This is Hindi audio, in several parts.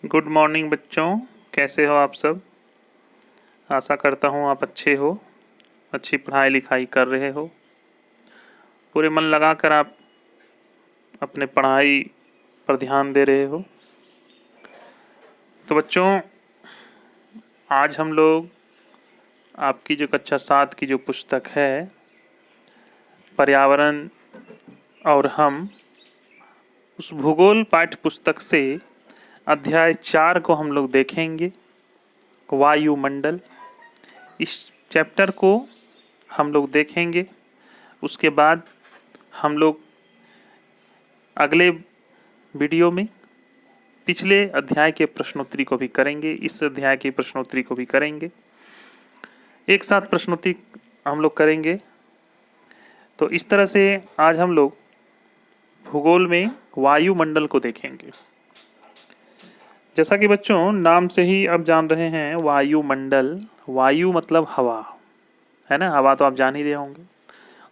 गुड मॉर्निंग बच्चों। कैसे हो आप सब? आशा करता हूँ आप अच्छे हो, अच्छी पढ़ाई लिखाई कर रहे हो, पूरे मन लगाकर आप अपने पढ़ाई पर ध्यान दे रहे हो। तो बच्चों, आज हम लोग आपकी जो कक्षा 7 की जो पुस्तक है पर्यावरण और हम, उस भूगोल पाठ्य पुस्तक से अध्याय 4 को हम लोग देखेंगे, वायुमंडल। इस चैप्टर को हम लोग देखेंगे। उसके बाद हम लोग अगले वीडियो में पिछले अध्याय के प्रश्नोत्तरी को भी करेंगे, इस अध्याय की प्रश्नोत्तरी को भी करेंगे। एक साथ प्रश्नोत्तरी हम लोग करेंगे। तो इस तरह से आज हम लोग भूगोल में वायुमंडल को देखेंगे। जैसा कि बच्चों नाम से ही आप जान रहे हैं, वायुमंडल, वायु मतलब हवा है ना, हवा तो आप जान ही रहे होंगे।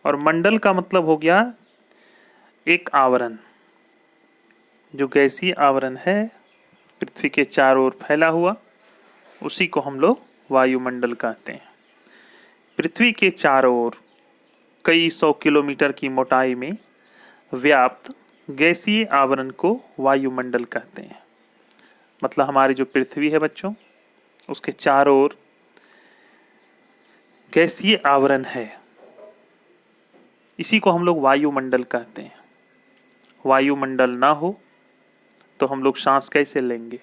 और मंडल का मतलब हो गया एक आवरण, जो गैसीय आवरण है पृथ्वी के चारों ओर फैला हुआ, उसी को हम लोग वायुमंडल कहते हैं। पृथ्वी के चारों ओर कई 100 किलोमीटर की मोटाई में व्याप्त गैसीय आवरण को वायुमंडल कहते हैं। मतलब हमारी जो पृथ्वी है बच्चों, उसके चारों ओर गैसीय आवरण है, इसी को हम लोग वायुमंडल कहते हैं। वायुमंडल ना हो तो हम लोग सांस कैसे लेंगे?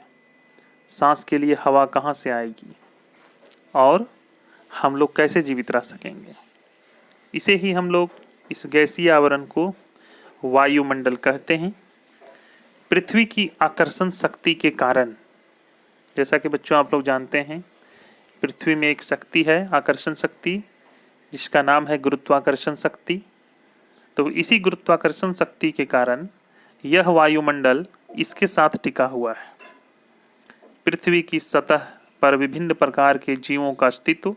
सांस के लिए हवा कहाँ से आएगी और हम लोग कैसे जीवित रह सकेंगे? इसे ही हम लोग, इस गैसीय आवरण को वायुमंडल कहते हैं। पृथ्वी की आकर्षण शक्ति के कारण, जैसा कि बच्चों आप लोग जानते हैं, पृथ्वी में एक शक्ति है, आकर्षण शक्ति, जिसका नाम है गुरुत्वाकर्षण शक्ति। तो इसी गुरुत्वाकर्षण शक्ति के कारण यह वायुमंडल इसके साथ टिका हुआ है। पृथ्वी की सतह पर विभिन्न प्रकार के जीवों का अस्तित्व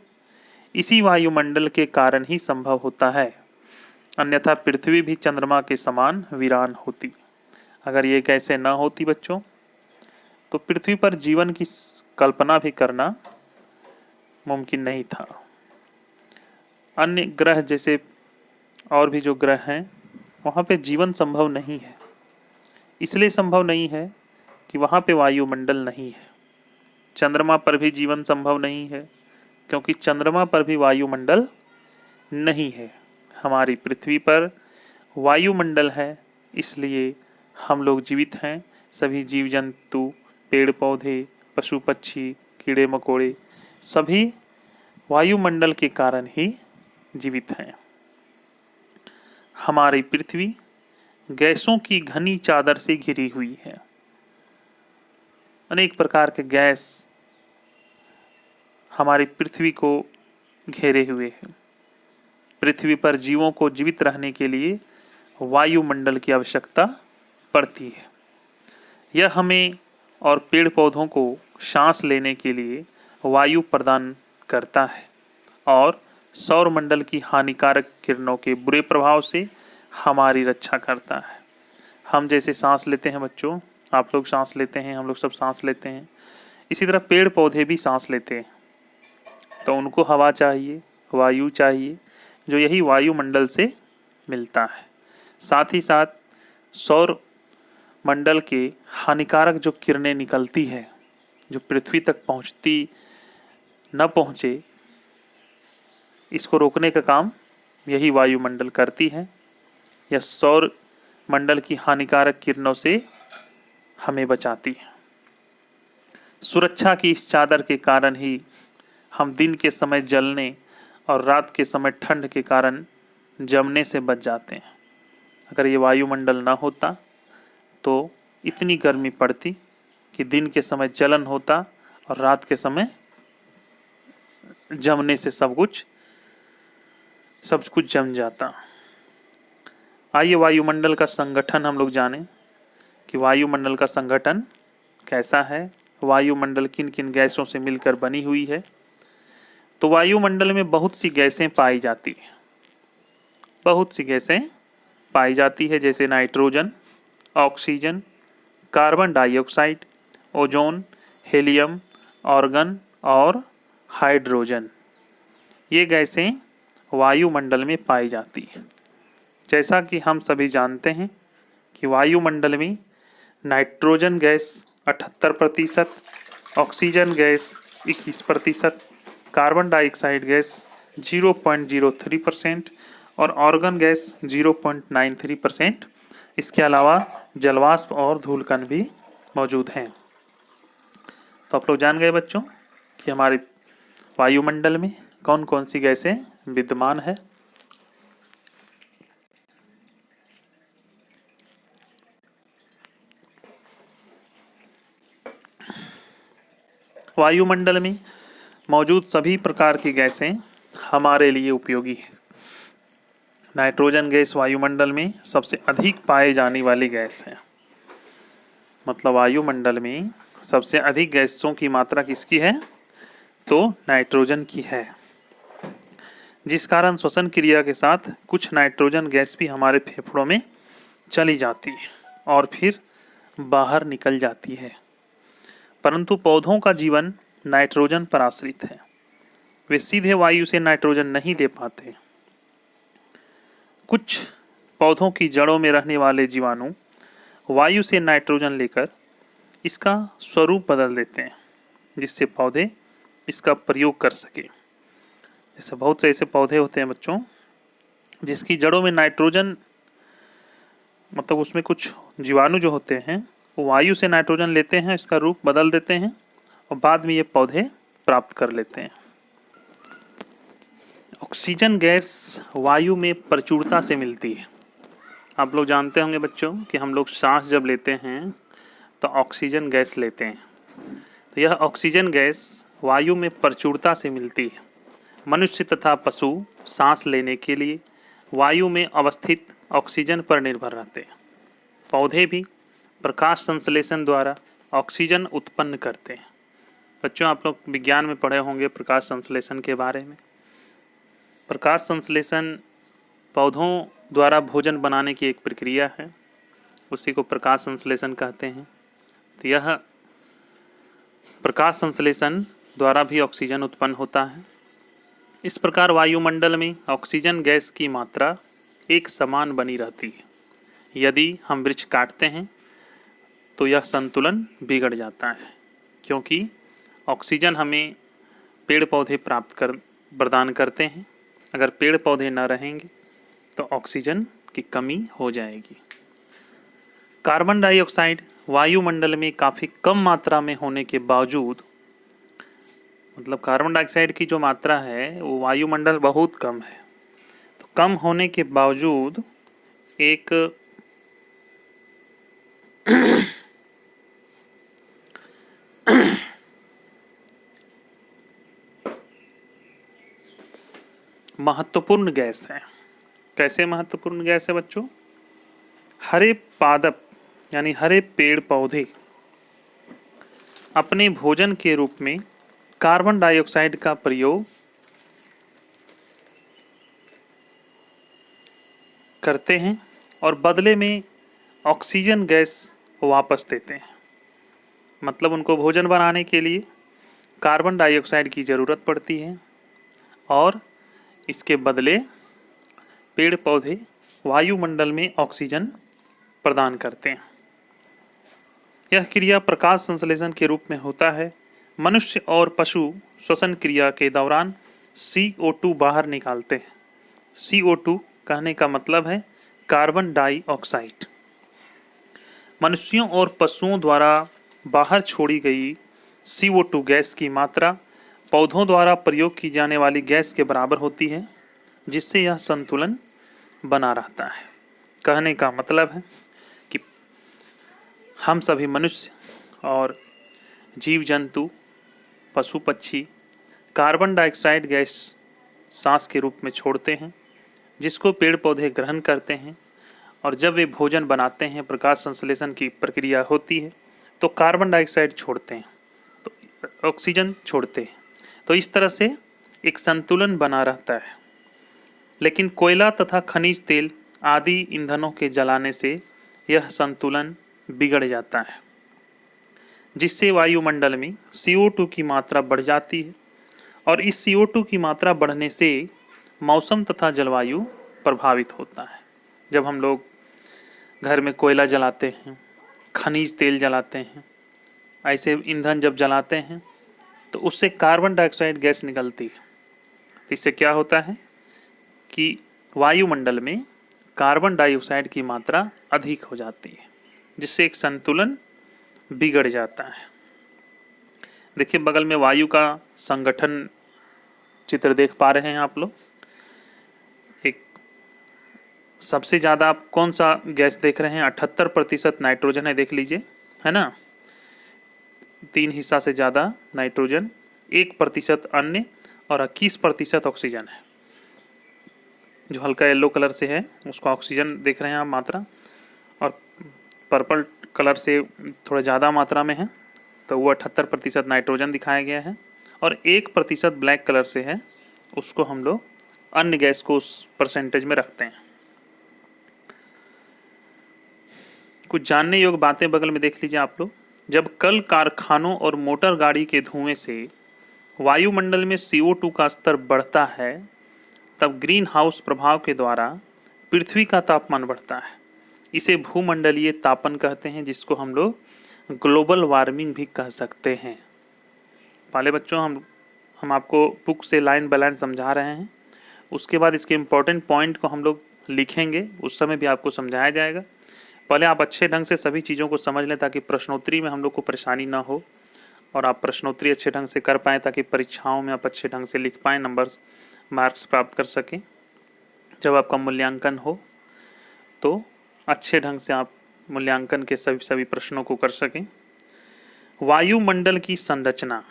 इसी वायुमंडल के कारण ही संभव होता है, अन्यथा पृथ्वी भी चंद्रमा के समान वीरान होती। अगर ये कैसे ना होती बच्चों, तो पृथ्वी पर जीवन की कल्पना भी करना मुमकिन नहीं था। अन्य ग्रह जैसे और भी जो ग्रह हैं, वहाँ पे जीवन संभव नहीं है। इसलिए संभव नहीं है कि वहाँ पे वायुमंडल नहीं है। चंद्रमा पर भी जीवन संभव नहीं है, क्योंकि चंद्रमा पर भी वायुमंडल नहीं है। हमारी पृथ्वी पर वायुमंडल है, इसलिए हम लोग जीवित हैं। सभी जीव जंतु, पेड़ पौधे, पशु पक्षी, कीड़े मकोड़े, सभी वायुमंडल के कारण ही जीवित हैं। हमारी पृथ्वी गैसों की घनी चादर से घिरी हुई है। अनेक प्रकार के गैस हमारी पृथ्वी को घेरे हुए हैं। पृथ्वी पर जीवों को जीवित रहने के लिए वायुमंडल की आवश्यकता पड़ती है। यह हमें और पेड़ पौधों को सांस लेने के लिए वायु प्रदान करता है और सौरमंडल की हानिकारक किरणों के बुरे प्रभाव से हमारी रक्षा करता है। हम जैसे सांस लेते हैं बच्चों, आप लोग सांस लेते हैं, हम लोग सब सांस लेते हैं, इसी तरह पेड़ पौधे भी सांस लेते हैं। तो उनको हवा चाहिए, वायु चाहिए, जो यही वायुमंडल से मिलता है। साथ ही साथ सौर मंडल के हानिकारक जो किरणें निकलती है, जो पृथ्वी तक पहुंचती न पहुंचे, इसको रोकने का काम यही वायुमंडल करती है। यह सौर मंडल की हानिकारक किरणों से हमें बचाती है। सुरक्षा की इस चादर के कारण ही हम दिन के समय जलने और रात के समय ठंड के कारण जमने से बच जाते हैं। अगर ये वायुमंडल ना होता तो इतनी गर्मी पड़ती कि दिन के समय जलन होता और रात के समय जमने से सब कुछ जम जाता। आइए वायुमंडल का संगठन हम लोग जानें कि वायुमंडल का संगठन कैसा है, वायुमंडल किन किन गैसों से मिलकर बनी हुई है। तो वायुमंडल में बहुत सी गैसें पाई जाती हैं, बहुत सी गैसें पाई जाती है, जैसे nitrogen, oxygen, carbon dioxide, ozone, helium, organ और हाइड्रोजन। ये गैसें वायुमंडल में पाई जाती हैं। जैसा कि हम सभी जानते हैं कि वायुमंडल में nitrogen gas 78%, oxygen gas 21%, carbon dioxide gas 0.03% और ऑर्गन गैस 0.93%। इसके अलावा जलवाष्प और धूलकण भी मौजूद हैं। तो आप लोग जान गए बच्चों कि हमारे वायुमंडल में कौन कौन सी गैसें विद्यमान है। वायुमंडल में मौजूद सभी प्रकार की गैसें हमारे लिए उपयोगी है। नाइट्रोजन गैस वायुमंडल में सबसे अधिक पाए जाने वाली गैस है। मतलब वायुमंडल में सबसे अधिक गैसों की मात्रा किसकी है? तो नाइट्रोजन की है, जिस कारण श्वसन क्रिया के साथ कुछ नाइट्रोजन गैस भी हमारे फेफड़ों में चली जाती है और फिर बाहर निकल जाती है। परंतु पौधों का जीवन नाइट्रोजन पर आश्रित है। वे सीधे वायु से नाइट्रोजन नहीं दे पाते। कुछ पौधों की जड़ों में रहने वाले जीवाणु वायु से नाइट्रोजन लेकर इसका स्वरूप बदल देते हैं, जिससे पौधे इसका प्रयोग कर सके। जैसे बहुत से ऐसे पौधे होते हैं बच्चों जिसकी जड़ों में नाइट्रोजन, मतलब उसमें कुछ जीवाणु जो होते हैं वो वायु से नाइट्रोजन लेते हैं, इसका रूप बदल देते हैं और बाद में ये पौधे प्राप्त कर लेते हैं। ऑक्सीजन गैस वायु में प्रचुरता से मिलती है। आप लोग जानते होंगे बच्चों कि हम लोग सांस जब लेते हैं तो ऑक्सीजन गैस लेते हैं। तो यह ऑक्सीजन गैस वायु में प्रचुरता से मिलती है। मनुष्य तथा पशु सांस लेने के लिए वायु में अवस्थित ऑक्सीजन पर निर्भर रहते हैं। पौधे भी प्रकाश संश्लेषण द्वारा ऑक्सीजन उत्पन्न करते हैं। बच्चों आप लोग विज्ञान में पढ़े होंगे प्रकाश संश्लेषण के बारे में। प्रकाश संश्लेषण पौधों द्वारा भोजन बनाने की एक प्रक्रिया है, उसी को प्रकाश संश्लेषण कहते हैं। तो यह प्रकाश संश्लेषण द्वारा भी ऑक्सीजन उत्पन्न होता है। इस प्रकार वायुमंडल में ऑक्सीजन गैस की मात्रा एक समान बनी रहती है। यदि हम वृक्ष काटते हैं तो यह संतुलन बिगड़ जाता है, क्योंकि ऑक्सीजन हमें पेड़ पौधे प्रदान करते हैं। अगर पेड़ पौधे न रहेंगे तो ऑक्सीजन की कमी हो जाएगी। कार्बन डाइऑक्साइड वायुमंडल में काफ़ी कम मात्रा में होने के बावजूद, मतलब कार्बन डाइऑक्साइड की जो मात्रा है वो वायुमंडल बहुत कम है, तो कम होने के बावजूद एक महत्वपूर्ण गैस है। कैसे महत्वपूर्ण गैस है बच्चों? हरे पादप यानी हरे पेड़ पौधे अपने भोजन के रूप में कार्बन डाइऑक्साइड का प्रयोग करते हैं और बदले में ऑक्सीजन गैस वापस देते हैं। मतलब उनको भोजन बनाने के लिए कार्बन डाइऑक्साइड की ज़रूरत पड़ती है और इसके बदले पेड़ पौधे वायुमंडल में ऑक्सीजन प्रदान करते हैं। यह क्रिया प्रकाश संश्लेषण के रूप में होता है। मनुष्य और पशु श्वसन क्रिया के दौरान CO2 बाहर निकालते हैं। CO2 कहने का मतलब है कार्बन डाइऑक्साइड। मनुष्यों और पशुओं द्वारा बाहर छोड़ी गई CO2 गैस की मात्रा पौधों द्वारा प्रयोग की जाने वाली गैस के बराबर होती है, जिससे यह संतुलन बना रहता है। कहने का मतलब है कि हम सभी मनुष्य और जीव जंतु, पशु पक्षी कार्बन डाइऑक्साइड गैस सांस के रूप में छोड़ते हैं, जिसको पेड़ पौधे ग्रहण करते हैं और जब वे भोजन बनाते हैं, प्रकाश संश्लेषण की प्रक्रिया होती है तो कार्बन डाइऑक्साइड छोड़ते हैं, तो ऑक्सीजन छोड़ते हैं। तो इस तरह से एक संतुलन बना रहता है। लेकिन कोयला तथा खनिज तेल आदि ईंधनों के जलाने से यह संतुलन बिगड़ जाता है। जिससे वायुमंडल में CO2 की मात्रा बढ़ जाती है और इस CO2 की मात्रा बढ़ने से मौसम तथा जलवायु प्रभावित होता है। जब हम लोग घर में कोयला जलाते हैं, खनिज तेल जलाते हैं, ऐसे ईंधन जब जलाते हैं तो उससे कार्बन डाइऑक्साइड गैस निकलती है। तो इससे क्या होता है कि वायुमंडल में कार्बन डाइऑक्साइड की मात्रा अधिक हो जाती है, जिससे एक संतुलन बिगड़ जाता है। देखिए बगल में वायु का संगठन चित्र देख पा रहे हैं आप लोग। एक सबसे ज़्यादा आप कौन सा गैस देख रहे हैं? 78% नाइट्रोजन है, देख लीजिए, है ना। 3 हिस्सा से ज़्यादा नाइट्रोजन, 1% अन्य और 21% ऑक्सीजन है। जो हल्का येलो कलर से है उसको ऑक्सीजन देख रहे हैं आप मात्रा, और पर्पल कलर से थोड़ा ज़्यादा मात्रा में है तो वो 78% नाइट्रोजन दिखाया गया है, और 1% ब्लैक कलर से है, उसको हम लोग अन्य गैस को उस परसेंटेज में रखते हैं। कुछ जानने योग्य बातें बगल में देख लीजिए आप लोग। जब कल कारखानों और मोटर गाड़ी के धुएं से वायुमंडल में CO2 का स्तर बढ़ता है तब ग्रीन हाउस प्रभाव के द्वारा पृथ्वी का तापमान बढ़ता है। इसे भूमंडलीय तापन कहते हैं, जिसको हम लोग ग्लोबल वार्मिंग भी कह सकते हैं। पहले बच्चों हम आपको बुक से लाइन बाय लाइन समझा रहे हैं, उसके बाद इसके इम्पोर्टेंट पॉइंट को हम लोग लिखेंगे, उस समय भी आपको समझाया जाएगा। पहले आप अच्छे ढंग से सभी चीज़ों को समझ लें ताकि प्रश्नोत्तरी में हम लोग को परेशानी ना हो और आप प्रश्नोत्तरी अच्छे ढंग से कर पाएँ, ताकि परीक्षाओं में आप अच्छे ढंग से लिख पाएँ, मार्क्स प्राप्त कर सकें। जब आपका मूल्यांकन हो तो अच्छे ढंग से आप मूल्यांकन के सभी प्रश्नों को कर सकें। वायुमंडल की संरचना,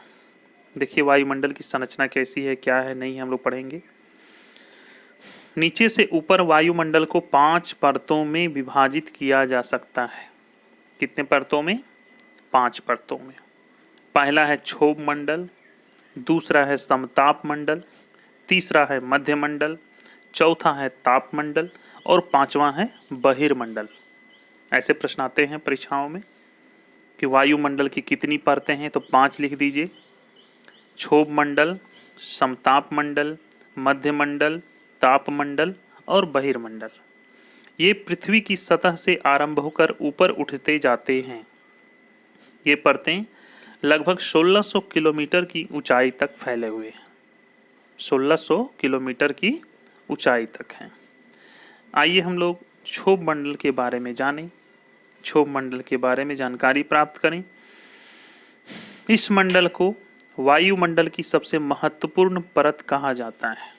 देखिए वायुमंडल की संरचना कैसी है, क्या है, नहीं, हम लोग पढ़ेंगे। नीचे से ऊपर वायुमंडल को 5 परतों में विभाजित किया जा सकता है। कितने परतों में? 5 परतों में। पहला है क्षोभ मंडल, दूसरा है समताप मंडल, तीसरा है मध्य मंडल, चौथा है ताप मंडल और 5वां है बहिर्मंडल। ऐसे प्रश्न आते हैं परीक्षाओं में कि वायुमंडल की कितनी परतें हैं, तो 5 लिख दीजिए। क्षोभ मंडल, समताप मंडल, मध्य मंडल, ताप मंडल और बहिर्मंडल। ये पृथ्वी की सतह से आरंभ होकर ऊपर उठते जाते हैं। ये परतें लगभग 1600 किलोमीटर की ऊंचाई तक फैले हुए हैं। 1600 किलोमीटर की ऊंचाई तक हैं। आइए हम लोग क्षोभ मंडल के बारे में जानें, क्षोभ मंडल के बारे में जानकारी प्राप्त करें। इस मंडल को वायुमंडल की सबसे महत्वपूर्ण परत कहा जाता है।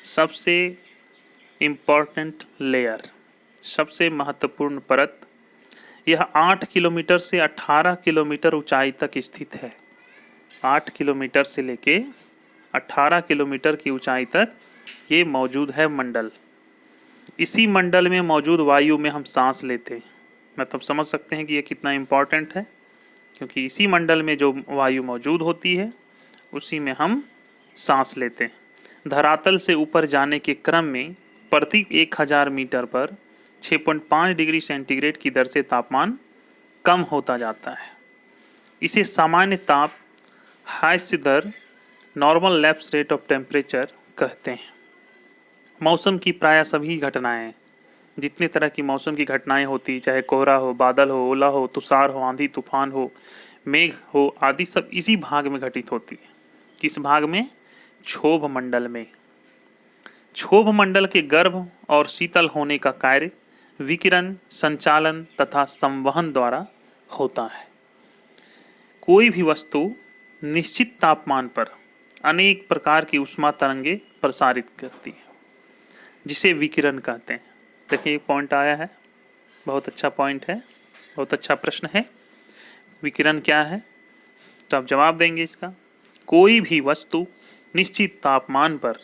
सबसे इम्पोर्टेंट लेयर, सबसे महत्वपूर्ण परत। यह 8 किलोमीटर से 18 किलोमीटर ऊंचाई तक स्थित है। 8 किलोमीटर से लेके 18 किलोमीटर की ऊंचाई तक ये मौजूद है मंडल। इसी मंडल में मौजूद वायु में हम सांस लेते हैं। मतलब समझ सकते हैं कि ये कितना इम्पोर्टेंट है, क्योंकि इसी मंडल में जो वायु मौजूद होती है उसी में हम सांस लेते हैं। धरातल से ऊपर जाने के क्रम में प्रति 1000 मीटर पर 6.5 डिग्री सेंटीग्रेड की दर से तापमान कम होता जाता है। इसे सामान्य ताप हास्य दर, normal lapse rate of temperature कहते हैं। मौसम की प्रायः सभी घटनाएं, जितने तरह की मौसम की घटनाएं होती, चाहे कोहरा हो, बादल हो, ओला हो, तुषार हो, आंधी तूफान हो, मेघ हो आदि, सब इसी भाग में घटित होती है। किस भाग में? क्षोभ मंडल में। क्षोभ मंडल के गर्म और शीतल होने का कार्य विकिरण, संचालन तथा संवहन द्वारा होता है। कोई भी वस्तु निश्चित तापमान पर अनेक प्रकार की ऊष्मा तरंगे प्रसारित करती है, जिसे विकिरण कहते हैं। देखिए एक पॉइंट आया है, बहुत अच्छा पॉइंट है, बहुत अच्छा प्रश्न है। विकिरण क्या है, तो आप जवाब देंगे इसका। कोई भी वस्तु निश्चित तापमान पर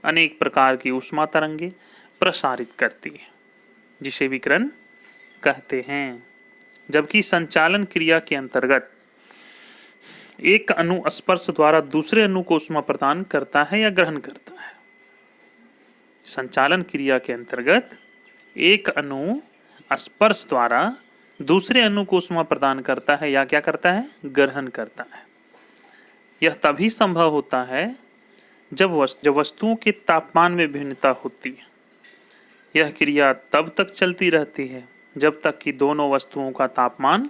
अनेक प्रकार की ऊष्मा तरंगे प्रसारित करती है, जिसे विकिरण कहते हैं। जबकि संचालन क्रिया के अंतर्गत एक अणु स्पर्श द्वारा दूसरे अणु को ऊष्मा प्रदान करता है या ग्रहण करता है। संचालन क्रिया के अंतर्गत एक अणु स्पर्श द्वारा दूसरे अणु को ऊष्मा प्रदान करता है या क्या करता है, ग्रहण करता है। यह तभी संभव होता है जब वस्तुओं के तापमान में भिन्नता होती है। यह क्रिया तब तक चलती रहती है जब तक कि दोनों वस्तुओं का तापमान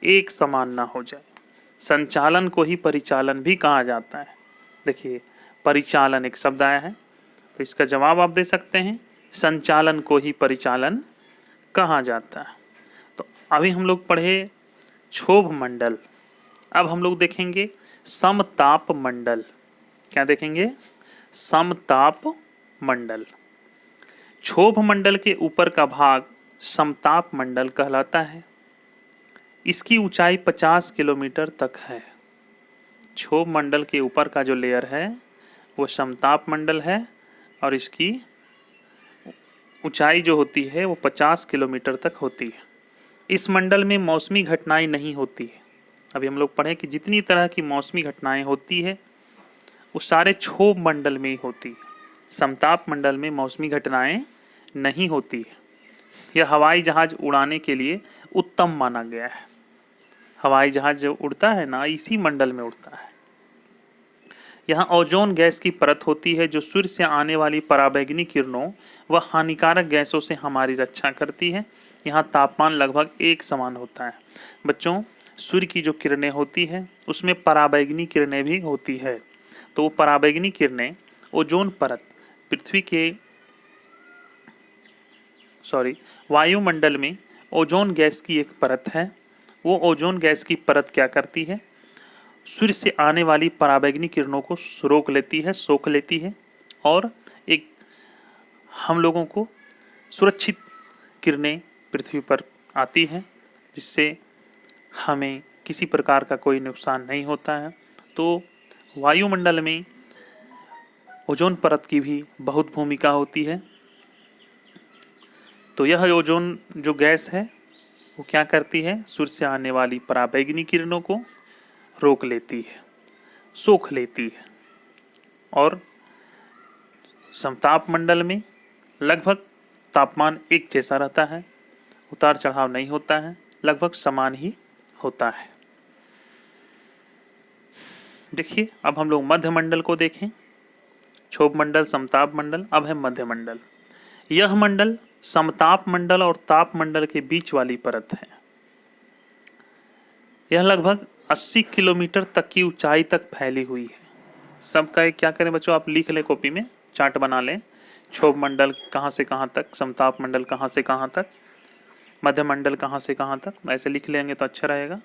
एक समान ना हो जाए। संचालन को ही परिचालन भी कहा जाता है। देखिए, परिचालन एक शब्द आया है, तो इसका जवाब आप दे सकते हैं, संचालन को ही परिचालन कहा जाता है। तो अभी हम लोग पढ़े क्षोभ मंडल, अब हम लोग देखेंगे समताप मंडल। क्या देखेंगे, समताप मंडल। क्षोभ मंडल के ऊपर का भाग समताप मंडल कहलाता है। इसकी ऊंचाई 50 किलोमीटर तक है। क्षोभ मंडल के ऊपर का जो लेयर है वो समताप मंडल है और इसकी ऊंचाई जो होती है वो 50 किलोमीटर तक होती है। इस मंडल में मौसमी घटनाएं नहीं होती है। अभी हम लोग पढ़े कि जितनी तरह की मौसमी घटनाएं होती है वो सारे क्षोभ मंडल में ही होती है। समताप मंडल में मौसमी घटनाएं नहीं होती है। यह हवाई जहाज उड़ाने के लिए उत्तम माना गया है। हवाई जहाज जो उड़ता है ना, इसी मंडल में उड़ता है। यहाँ ओजोन गैस की परत होती है जो सूर्य से आने वाली पराबैंगनी किरणों व हानिकारक गैसों से हमारी रक्षा करती है। यहाँ तापमान लगभग एक समान होता है। बच्चों, सूर्य की जो किरणें होती है उसमें पराबैंगनी किरणें भी होती है। तो वो पराबैंगनी किरणें ओजोन परत पृथ्वी के वायुमंडल में ओजोन गैस की एक परत है। वो ओजोन गैस की परत क्या करती है, सूर्य से आने वाली पराबैंगनी किरणों को रोक लेती है, सोख लेती है और एक हम लोगों को सुरक्षित किरणें पृथ्वी पर आती हैं, जिससे हमें किसी प्रकार का कोई नुकसान नहीं होता है। तो वायुमंडल में ओजोन परत की भी बहुत भूमिका होती है। तो यह ओजोन जो गैस है वो क्या करती है, सूर्य से आने वाली पराबैंगनी किरणों को रोक लेती है, सोख लेती है और समताप मंडल में लगभग तापमान एक जैसा रहता है, उतार चढ़ाव नहीं होता है, लगभग समान ही होता है। देखिए, अब हम लोग मध्य मंडल को देखें। क्षोभ मंडल, समताप मंडल, अब है मध्य मंडल। यह मंडल समताप मंडल और ताप मंडल के बीच वाली परत है। यह लगभग 80 किलोमीटर तक की ऊंचाई तक फैली हुई है। सबका क्या करें बच्चों, आप लिख लें कॉपी में, चार्ट बना लें। क्षोभ मंडल कहाँ से कहाँ तक, समताप मंडल कहाँ से कहाँ तक, मध्य मंडल कहाँ से कहाँ तक, ऐसे लिख लेंगे तो अच्छा रहेगा।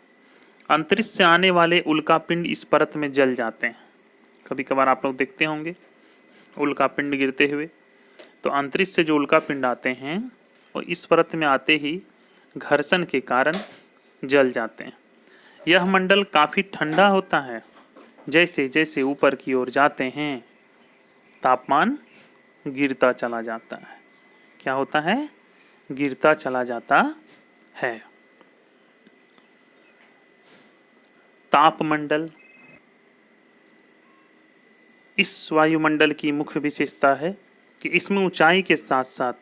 अंतरिक्ष से आने वाले उल्कापिंड इस परत में जल जाते हैं। कभी कभार आप लोग देखते होंगे उल्कापिंड गिरते हुए। तो अंतरिक्ष से जो उल्कापिंड आते हैं वो इस परत में आते ही घर्षण के कारण जल जाते हैं। यह मंडल काफ़ी ठंडा होता है। जैसे जैसे ऊपर की ओर जाते हैं तापमान गिरता चला जाता है। क्या होता है, गिरता चला जाता है। तापमंडल, इस वायुमंडल की मुख्य विशेषता है कि इसमें ऊंचाई के साथ साथ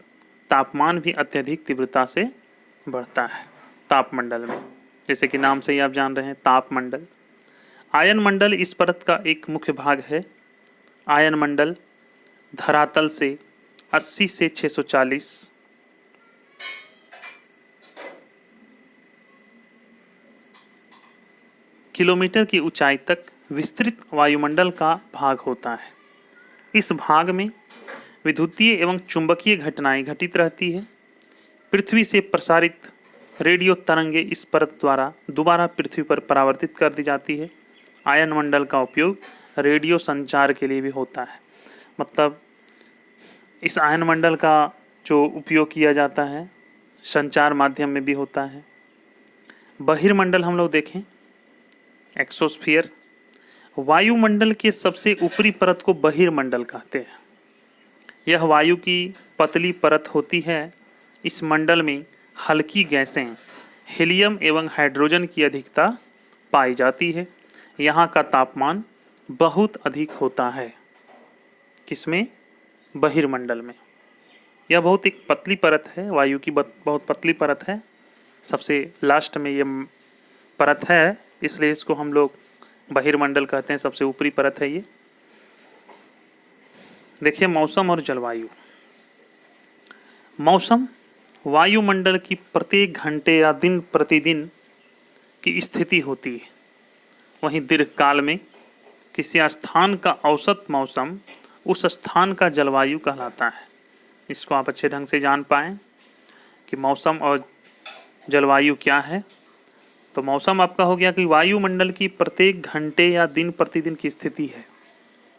तापमान भी अत्यधिक तीव्रता से बढ़ता है। तापमंडल में, जैसे कि नाम से ही आप जान रहे हैं, तापमंडल। आयन मंडल इस परत का एक मुख्य भाग है। आयन मंडल धरातल से 80 से 640 किलोमीटर की ऊंचाई तक विस्तृत वायुमंडल का भाग होता है। इस भाग में विद्युतीय एवं चुंबकीय घटनाएं घटित रहती है। पृथ्वी से प्रसारित रेडियो तरंगे इस परत द्वारा दोबारा पृथ्वी पर परावर्तित कर दी जाती है। आयन मंडल का उपयोग रेडियो संचार के लिए भी होता है। मतलब इस आयन मंडल का जो उपयोग किया जाता है संचार माध्यम में भी होता है। बहिर्मंडल हम लोग देखें, एक्सोस्फीयर, वायुमंडल के सबसे ऊपरी परत को बहिर्मंडल कहते हैं। यह वायु की पतली परत होती है। इस मंडल में हल्की गैसें हीलियम एवं हाइड्रोजन की अधिकता पाई जाती है। यहाँ का तापमान बहुत अधिक होता है। किसमें, बहिर्मंडल में। यह बहुत एक पतली परत है, वायु की बहुत पतली परत है। सबसे लास्ट में ये परत है, इसलिए इसको हम लोग बहिर्मंडल कहते हैं, सबसे ऊपरी परत है ये। देखिए मौसम और जलवायु। मौसम वायुमंडल की प्रत्येक घंटे या दिन प्रतिदिन की स्थिति होती है। वहीं दीर्घकाल में किसी स्थान का औसत मौसम उस स्थान का जलवायु कहलाता है। इसको आप अच्छे ढंग से जान पाएँ कि मौसम और जलवायु क्या है। तो मौसम आपका हो गया कि वायुमंडल की प्रत्येक घंटे या दिन प्रतिदिन की स्थिति है,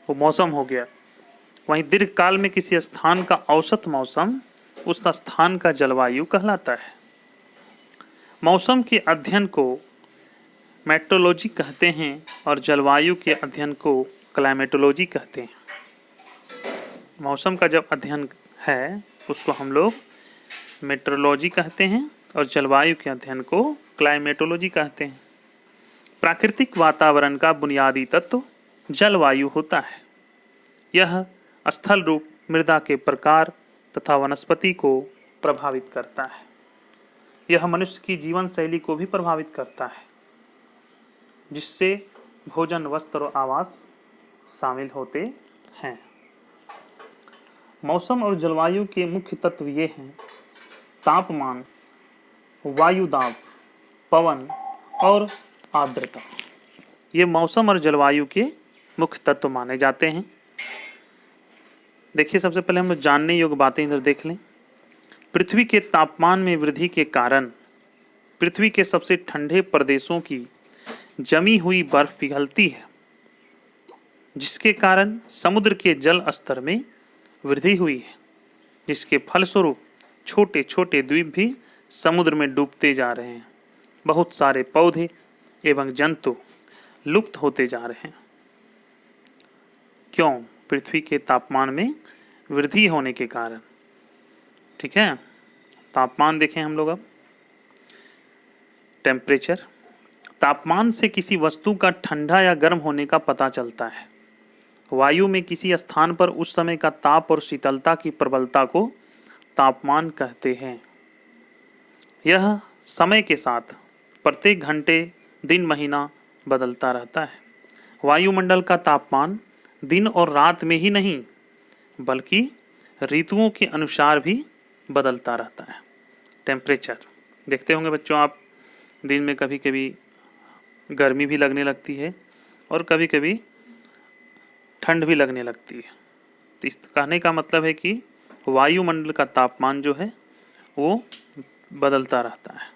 वो मौसम हो गया। वहीं दीर्घकाल में किसी स्थान का औसत मौसम उस स्थान का जलवायु कहलाता है। मौसम के अध्ययन को मेट्रोलॉजी कहते हैं और जलवायु के अध्ययन को क्लाइमेटोलॉजी कहते हैं। मौसम का जब अध्ययन है उसको हम लोग मेट्रोलॉजी कहते हैं और जलवायु के अध्ययन को क्लाइमेटोलॉजी कहते हैं। प्राकृतिक वातावरण का बुनियादी तत्व जलवायु होता है। यह स्थल रूप, मृदा के प्रकार तथा वनस्पति को प्रभावित करता है। यह मनुष्य की जीवन शैली को भी प्रभावित करता है, जिससे भोजन, वस्त्र और आवास शामिल होते हैं। मौसम और जलवायु के मुख्य तत्व ये हैं: तापमान, वायु दाब, पवन और आर्द्रता। ये मौसम और जलवायु के मुख्य तत्व माने जाते हैं। देखिए सबसे पहले हम लोग जानने योग्य बातें इधर देख लें। पृथ्वी के तापमान में वृद्धि के कारण पृथ्वी के सबसे ठंडे प्रदेशों की जमी हुई बर्फ पिघलती है, जिसके कारण समुद्र के जल स्तर में वृद्धि हुई है, जिसके फलस्वरूप छोटे छोटे द्वीप भी समुद्र में डूबते जा रहे हैं। बहुत सारे पौधे एवं जंतु लुप्त होते जा रहे हैं। क्यों? पृथ्वी के तापमान में वृद्धि होने के कारण। ठीक है, तापमान देखें हम लोग अब। टेम्परेचर, तापमान से किसी वस्तु का ठंडा या गर्म होने का पता चलता है। वायु में किसी स्थान पर उस समय का ताप और शीतलता की प्रबलता को तापमान कहते हैं। यह समय के साथ प्रत्येक घंटे, दिन, महीना बदलता रहता है। वायुमंडल का तापमान दिन और रात में ही नहीं बल्कि ऋतुओं के अनुसार भी बदलता रहता है। टेम्परेचर देखते होंगे बच्चों आप, दिन में कभी कभी गर्मी भी लगने लगती है और कभी कभी ठंड भी लगने लगती है। तो इस कहने का मतलब है कि वायुमंडल का तापमान जो है वो बदलता रहता है।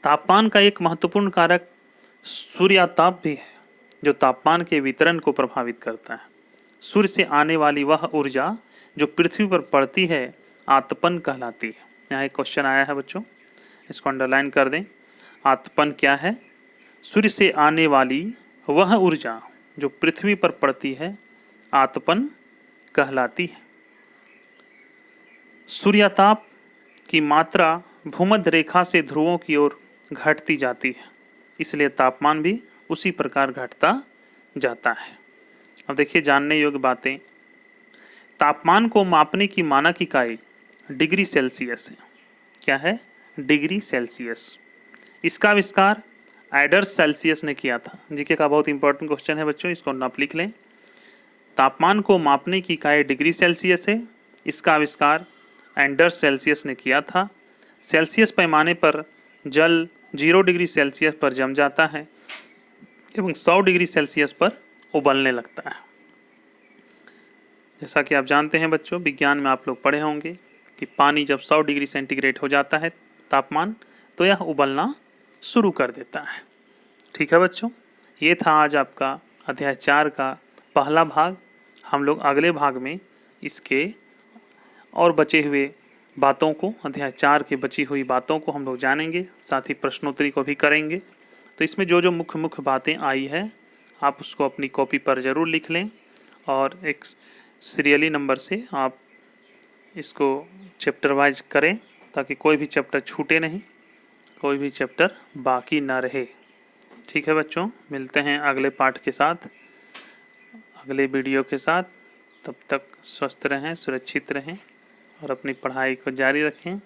तापमान का एक महत्वपूर्ण कारक सूर्याताप भी है, जो तापमान के वितरण को प्रभावित करता है। सूर्य से आने वाली वह ऊर्जा जो पृथ्वी पर पड़ती है आतपन कहलाती है। यहाँ एक क्वेश्चन आया है बच्चों, इसको अंडरलाइन कर दें। आतपन क्या है? सूर्य से आने वाली वह ऊर्जा जो पृथ्वी पर पड़ती है आतपन कहलाती है। सूर्याताप की मात्रा भूमध्य रेखा से ध्रुवों की ओर घटती जाती है, इसलिए तापमान भी उसी प्रकार घटता जाता है। अब देखिए जानने योग्य बातें। तापमान को मापने की मानक इकाई डिग्री सेल्सियस है। क्या है? Degree Celsius. इसका आविष्कार एडर्स सेल्सियस ने किया था। जीके का बहुत इंपॉर्टेंट क्वेश्चन है बच्चों, इसको आप लिख लें। तापमान को मापने की इकाई डिग्री सेल्सियस है। इसका आविष्कार एंडर्स सेल्सियस ने किया था। सेल्सियस पैमाने पर जल 0 डिग्री सेल्सियस पर जम जाता है एवं 100 डिग्री सेल्सियस पर उबलने लगता है। जैसा कि आप जानते हैं बच्चों, विज्ञान में आप लोग पढ़े होंगे कि पानी जब 100 डिग्री सेंटीग्रेड हो जाता है तापमान, तो यह उबलना शुरू कर देता है। ठीक है बच्चों, ये था आज आपका अध्याय 4 का पहला भाग। हम लोग अगले भाग में इसके और बचे हुए बातों को, अध्याय 4 की बची हुई बातों को हम लोग जानेंगे, साथ ही प्रश्नोत्तरी को भी करेंगे। तो इसमें जो जो मुख्य मुख्य बातें आई है आप उसको अपनी कॉपी पर ज़रूर लिख लें और एक सीरियली नंबर से आप इसको चैप्टर वाइज करें, ताकि कोई भी चैप्टर छूटे नहीं, कोई भी चैप्टर बाकी ना रहे। ठीक है बच्चों, मिलते हैं अगले पाठ के साथ, अगले वीडियो के साथ। तब तक स्वस्थ रहें, सुरक्षित रहें और अपनी पढ़ाई को जारी रखें।